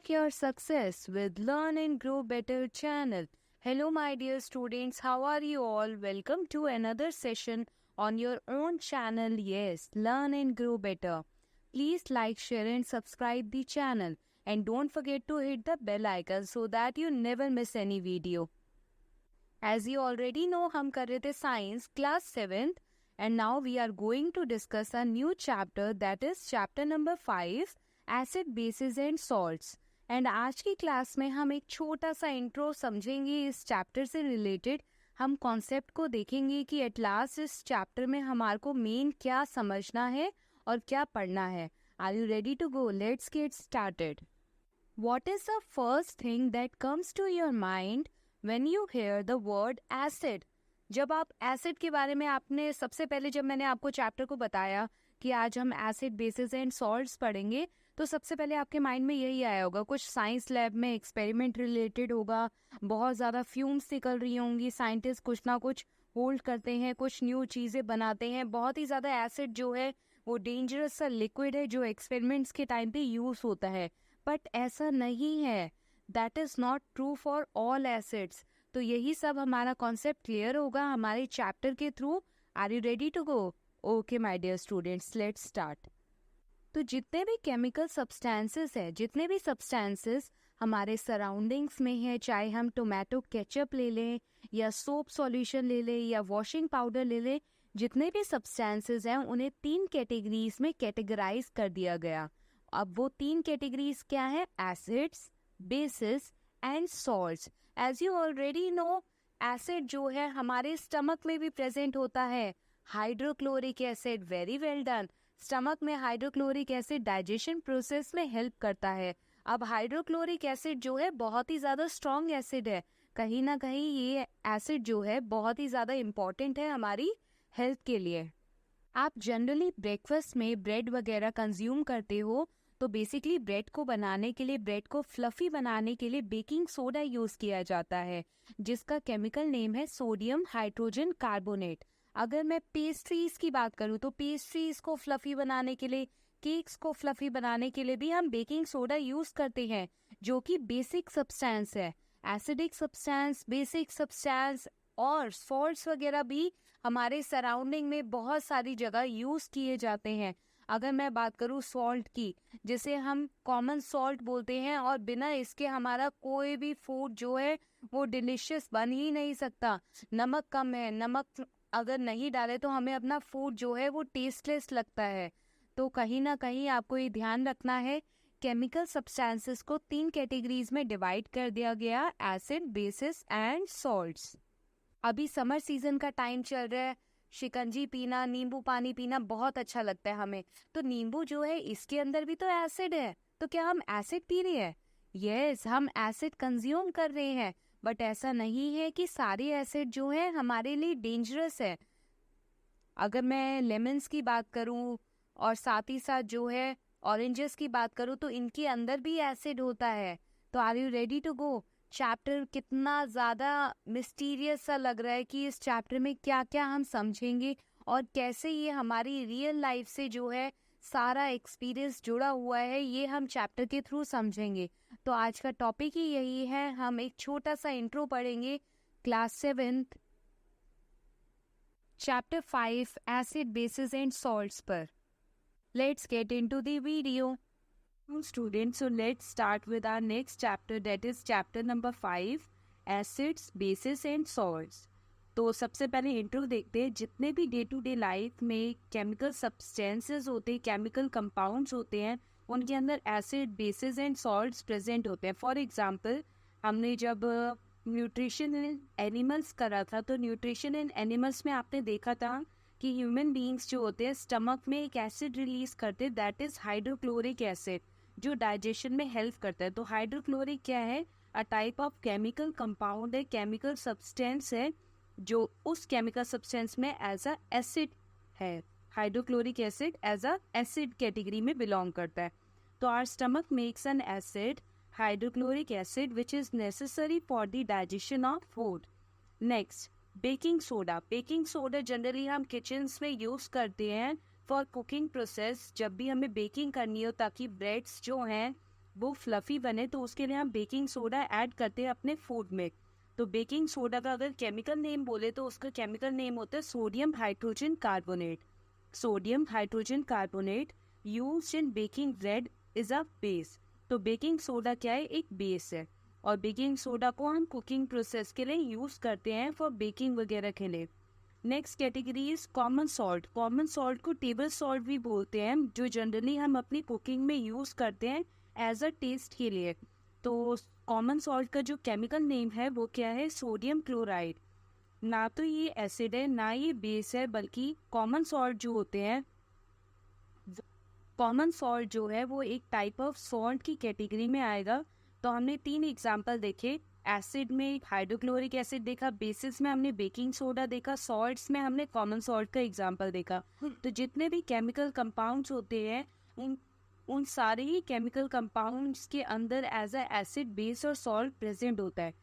Your success with Learn and Grow Better channel. Hello my dear students, how are you all? Welcome to another session on your own channel. Yes, Learn and Grow Better. Please like, share and subscribe the channel, and don't forget to hit the bell icon so that you never miss any video. As you already know, हम कर रहे थे Science Class 7th and now we are going to discuss a new chapter, that is chapter number 5, Acid, Bases and Salts. And आज की class में हम एक छोटा सा इंट्रो समझेंगे इस चैप्टर से रिलेटेड. हम कॉन्सेप्ट को देखेंगे कि एट लास्ट इस चैप्टर में हमारे को मेन क्या समझना है और क्या पढ़ना है. Are you ready to go? Let's get started. What is the first thing that comes to your mind when you hear the word acid? जब आप एसिड के बारे में आपने सबसे पहले जब मैंने आपको चैप्टर को बताया कि आज हम एसिड, बेसिस एंड सॉल्ट्स पढ़ेंगे, तो सबसे पहले आपके माइंड में यही आया होगा. कुछ साइंस लैब में एक्सपेरिमेंट रिलेटेड होगा, बहुत ज़्यादा फ्यूम्स निकल रही होंगी, साइंटिस्ट कुछ ना कुछ होल्ड करते हैं, कुछ न्यू चीज़ें बनाते हैं. बहुत ही ज़्यादा एसिड जो है वो डेंजरस सा लिक्विड है जो एक्सपेरिमेंट्स के टाइम पे यूज़ होता है. बट ऐसा नहीं है. That is not true for all acids. तो यही सब हमारा कॉन्सेप्ट क्लियर होगा हमारे चैप्टर के through. Are you ready to go? Okay my dear students, let's start. तो जितने भी केमिकल सब्सटेंसेस है, जितने भी सब्सटेंसेस हमारे सराउंडिंग्स में है, चाहे हम टोमेटो केचप ले लें या सोप सॉल्यूशन ले लें या वॉशिंग पाउडर ले लें, जितने भी सब्सटेंसेस हैं उन्हें 3 कैटेगरीज में कैटेगराइज कर दिया गया. अब वो 3 कैटेगरीज क्या है? Acids, bases and salts. As you already know, acid जो है हमारे स्टमक में भी प्रेजेंट होता है. Hydrochloric acid, very well done. Stomach में हाइड्रोक्लोरिक एसिड डाइजेशन प्रोसेस में हेल्प करता है. अब हाइड्रोक्लोरिक एसिड जो है बहुत ही ज़्यादा स्ट्रॉन्ग एसिड है. कहीं ना कहीं ये एसिड जो है बहुत ही ज़्यादा इम्पॉर्टेंट है हमारी हेल्थ के लिए. आप जनरली ब्रेकफास्ट में ब्रेड वगैरह कंज्यूम करते हो, तो बेसिकली ब्रेड को बनाने के लिए, ब्रेड को फ्लफी बनाने के लिए बेकिंग सोडा यूज़ किया जाता है, जिसका केमिकल नेम है सोडियम हाइड्रोजन कार्बोनेट. अगर मैं पेस्ट्रीज की बात करूँ तो पेस्ट्रीज को फ्लफी बनाने के लिए, केक्स को फ्लफी बनाने के लिए भी हम बेकिंग सोडा यूज़ करते हैं, जो कि बेसिक सब्सटेंस है. एसिडिक सब्सटेंस, बेसिक सब्सटेंस और सॉल्ट्स वगैरह भी हमारे सराउंडिंग में बहुत सारी जगह यूज़ किए जाते हैं. अगर मैं बात करूँ सॉल्ट की, जिसे हम कॉमन सॉल्ट बोलते हैं, और बिना इसके हमारा कोई भी फूड जो है वो डिलीशियस बन ही नहीं सकता. नमक कम है, नमक अगर नहीं डाले तो हमें अपना फूड जो है वो टेस्टलेस लगता है. तो कहीं ना कहीं आपको ये ध्यान रखना है, केमिकल सब्सटेंसेस को 3 कैटेगरीज में डिवाइड कर दिया गया, एसिड, बेसिस एंड सॉल्ट्स. अभी समर सीजन का टाइम चल रहा है, शिकंजी पीना, नींबू पानी पीना बहुत अच्छा लगता है हमें. तो नींबू जो है इसके अंदर भी तो एसिड है, तो क्या हम एसिड पी रहे हैं? यस, हम एसिड कंज्यूम कर रहे हैं. बट ऐसा नहीं है कि सारे एसिड जो है हमारे लिए डेंजरस है. अगर मैं लेमन्स की बात करूं और साथ ही साथ जो है ऑरेंजेस की बात करूं, तो इनके अंदर भी एसिड होता है. तो are you ready to go? Chapter कितना ज़्यादा मिस्टीरियस सा लग रहा है कि इस चैप्टर में क्या क्या हम समझेंगे और कैसे ये हमारी रियल लाइफ से जो है सारा एक्सपीरियंस जुड़ा हुआ है, ये हम चैप्टर के थ्रू समझेंगे. तो आज का टॉपिक ही यही है. हम एक छोटा सा इंट्रो पढ़ेंगे class 7th chapter 5 acid, bases and salts पर. Let's get into the video. Students, so let's start with our next chapter, that is chapter number 5, acids, bases and salts. तो सबसे पहले इंट्रो देखते हैं. जितने भी डे टू डे लाइफ में chemical substances होते हैं, केमिकल कंपाउंड्स होते हैं, उनके अंदर acid, bases and salts present होते हैं. फॉर एग्जांपल, हमने जब न्यूट्रिशन इन एनिमल्स करा था, तो न्यूट्रिशन इन एनिमल्स में आपने देखा था कि ह्यूमन बींग्स जो होते हैं स्टमक में एक एसिड रिलीज करते हैं, दैट इज हाइड्रोक्लोरिक एसिड, जो डाइजेशन में हेल्प करता है. तो हाइड्रोक्लोरिक क्या है? A type of chemical compound है, केमिकल सब्सटेंस है, जो उस केमिकल सब्सटेंस में एज अ एसिड है. Hydrochloric acid as a acid category में बिलोंग करता है. तो our stomach makes an acid, hydrochloric acid, which is necessary for the digestion of food. Next, baking soda. Baking soda generally हम kitchens में use करते हैं for cooking process जब भी हमें बेकिंग करनी हो ताकि ब्रेड्स जो हैं वो फ्लफी बने, तो उसके लिए हम बेकिंग सोडा ऐड करते हैं अपने फूड में। तो बेकिंग सोडा का अगर केमिकल नेम बोले तो उसका केमिकल नेम होता है sodium hydrogen carbonate. Sodium hydrogen carbonate used in baking bread is a base. तो बेकिंग सोडा क्या है, एक बेस है, और बेकिंग सोडा को हम कुकिंग प्रोसेस के लिए यूज करते हैं फॉर बेकिंग वगैरह के लिए। Next category is common salt. Common salt को टेबल सॉल्ट भी बोलते हैं, जो जनरली हम अपनी कुकिंग में यूज करते हैं एज अ टेस्ट के लिए। तो कॉमन सॉल्ट का जो केमिकल नेम है वो क्या है, सोडियम क्लोराइड। ना तो ये एसिड है ना ये बेस है, बल्कि कॉमन सॉल्ट जो होते हैं, कॉमन सॉल्ट जो है वो एक टाइप ऑफ सॉल्ट की कैटेगरी में आएगा। तो हमने 3 एग्जाम्पल देखे, एसिड में हाइड्रोक्लोरिक एसिड देखा, बेसिस में हमने बेकिंग सोडा देखा, सॉल्ट्स में हमने कॉमन सॉल्ट का एग्जाम्पल देखा। तो जितने भी केमिकल कंपाउंड्स होते हैं उन सारे ही केमिकल कंपाउंड्स के अंदर एज अ एसिड, बेस और सॉल्ट प्रेजेंट होता है।